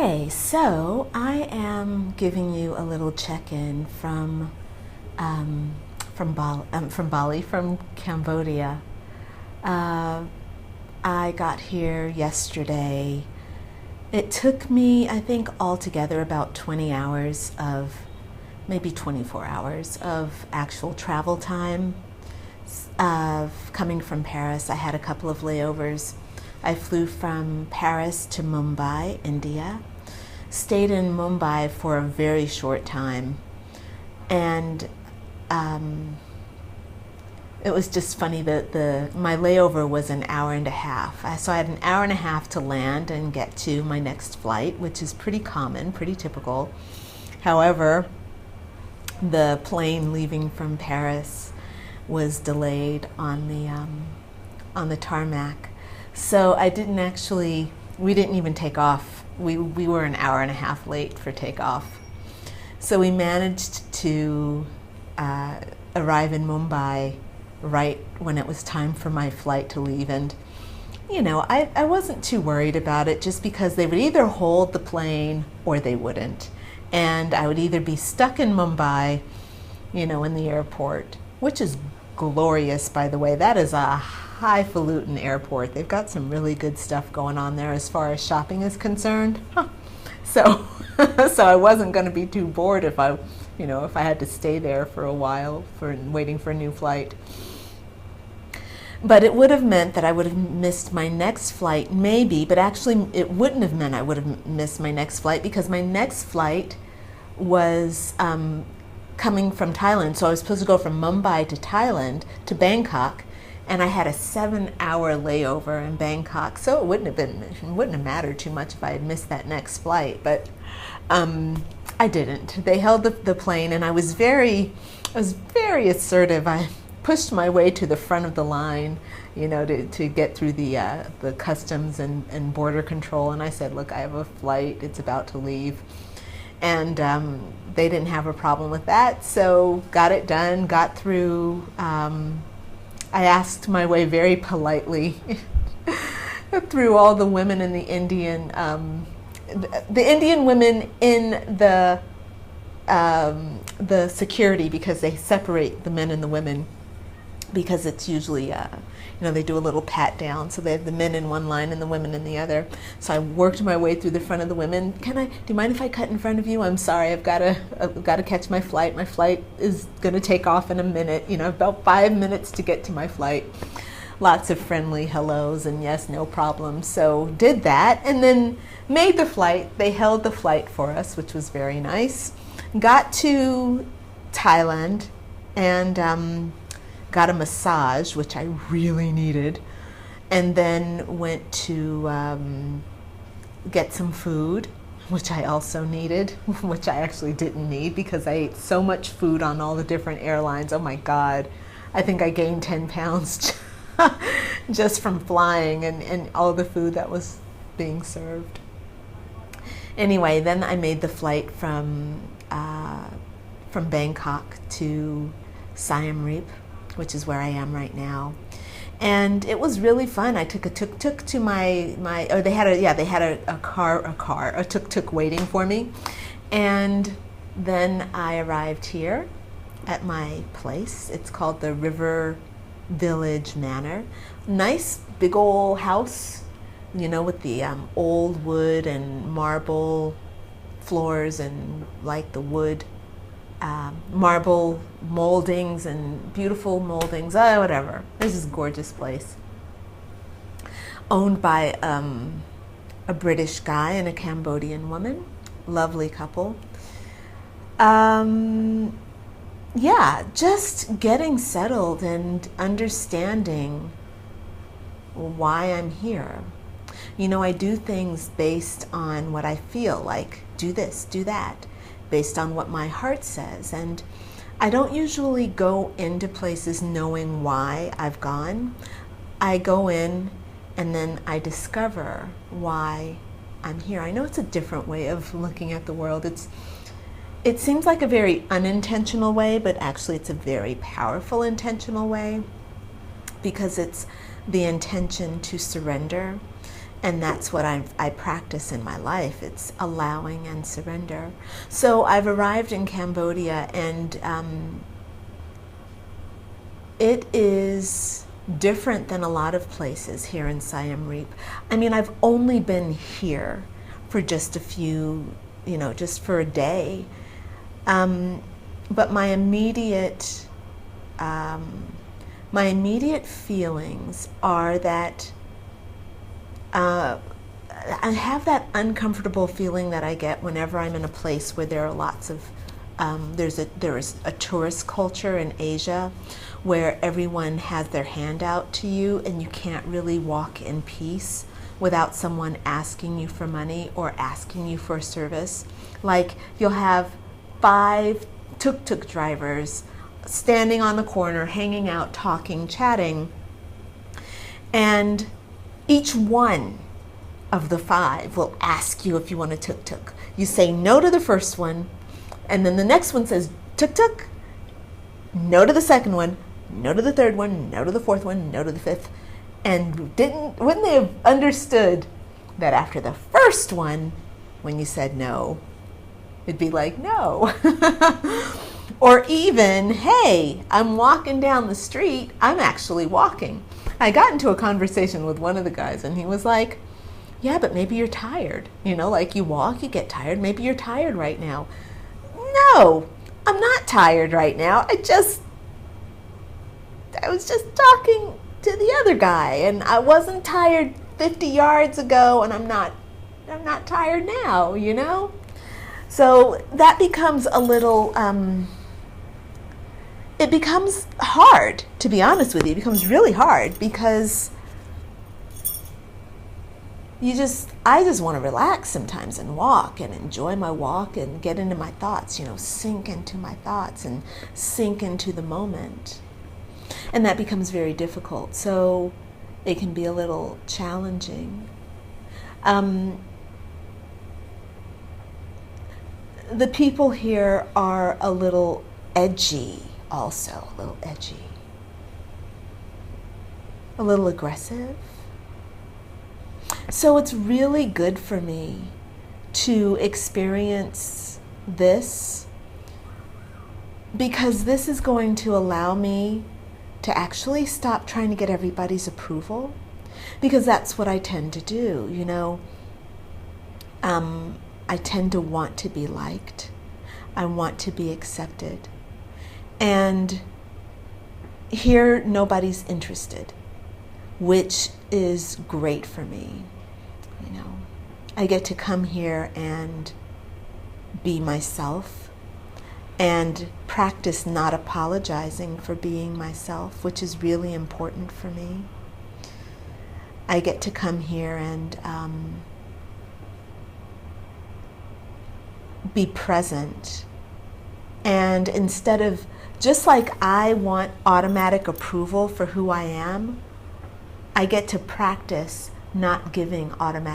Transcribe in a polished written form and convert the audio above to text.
Hey, so I am giving you a little check-in from Bali, from Cambodia. Uh, I got here yesterday. It took me, I think, altogether about 20 hours of, maybe 24 hours of actual travel time. Of coming from Paris, I had a couple of layovers. I flew from Paris to Mumbai, India, stayed in Mumbai for a very short time, and it was just funny that my layover was an hour and a half. So I had an hour and a half to land and get to my next flight, which is pretty common, pretty typical. However, the plane leaving from Paris was delayed on the tarmac. So we didn't even take off. We were an hour and a half late for takeoff. So we managed to arrive in Mumbai right when it was time for my flight to leave. And, I wasn't too worried about it, just because they would either hold the plane or they wouldn't. And I would either be stuck in Mumbai, in the airport, which is glorious, by the way. That is a highfalutin airport. They've got some really good stuff going on there as far as shopping is concerned. So, so I wasn't going to be too bored if I had to stay there for a while waiting for a new flight. But it would have meant that I would have missed my next flight, maybe, but actually it wouldn't have meant I would have missed my next flight, because my next flight was coming from Thailand. So I was supposed to go from Mumbai to Thailand to Bangkok, and I had a 7-hour layover in Bangkok. So it wouldn't have mattered too much if I had missed that next flight, but I didn't. They held the plane, and I was very assertive. I pushed my way to the front of the line, to get through the customs and border control. And I said, look, I have a flight, it's about to leave. And they didn't have a problem with that, so got it done, got through. I asked my way very politely through all the women in the Indian women in the security, because they separate the men and the women, because it's usually they do a little pat down, so they have the men in one line and the women in the other. So I worked my way through the front of the women. Do you mind if I cut in front of you? I'm sorry, I've got to catch my flight. My flight is going to take off in a minute. About 5 minutes to get to my flight. Lots of friendly hellos and yes, no problem. So did that, and then made the flight. They held the flight for us, which was very nice. Got to Thailand and got a massage, which I really needed, and then went to get some food, which I also needed, which I actually didn't need because I ate so much food on all the different airlines. Oh my God, I think I gained 10 pounds just from flying and all the food that was being served. Anyway, then I made the flight from Bangkok to Siem Reap, which is where I am right now, and it was really fun. I took a tuk-tuk to they had a tuk-tuk waiting for me, and then I arrived here at my place. It's called the River Village Manor. Nice big old house, with the old wood and marble floors, and like the wood marble moldings and beautiful moldings, whatever. This is a gorgeous place. Owned by a British guy and a Cambodian woman. Lovely couple. Just getting settled and understanding why I'm here. I do things based on what I feel like. Do this, do that, based on what my heart says. And I don't usually go into places knowing why I've gone. I go in and then I discover why I'm here. I know it's a different way of looking at the world. It seems like a very unintentional way, but actually it's a very powerful intentional way, because it's the intention to surrender. And that's what I practice in my life. It's allowing and surrender. So I've arrived in Cambodia, and it is different than a lot of places here in Siem Reap. I mean, I've only been here for just a few, just for a day. But my immediate feelings are that I have that uncomfortable feeling that I get whenever I'm in a place where there are lots of there is a tourist culture in Asia where everyone has their hand out to you and you can't really walk in peace without someone asking you for money or asking you for a service. Like, you'll have 5 tuk-tuk drivers standing on the corner, hanging out, talking, chatting, and each one of the 5 will ask you if you want a tuk-tuk. You say no to the first one, and then the next one says tuk-tuk, no to the second one, no to the third one, no to the fourth one, no to the fifth. And wouldn't they have understood that after the first one, when you said no, it'd be like, no. Or even, hey, I'm walking down the street, I'm actually walking. I got into a conversation with one of the guys, and he was like, yeah, but maybe you're tired. Like, you walk, you get tired, maybe you're tired right now. No, I'm not tired right now. I was just talking to the other guy, and I wasn't tired 50 yards ago, and I'm not tired now, So that becomes a little, it becomes hard, to be honest with you. It becomes really hard because I just want to relax sometimes and walk and enjoy my walk and get into my thoughts, sink into my thoughts and sink into the moment. And that becomes very difficult. So it can be a little challenging. The people here are a little edgy also, a little edgy. A little aggressive. So it's really good for me to experience this, because this is going to allow me to actually stop trying to get everybody's approval, because that's what I tend to do, I tend to want to be liked. I want to be accepted. And here, nobody's interested, which is great for me. I get to come here and be myself and practice not apologizing for being myself, which is really important for me. I get to come here and be present. And instead of, just like I want automatic approval for who I am, I get to practice not giving automatic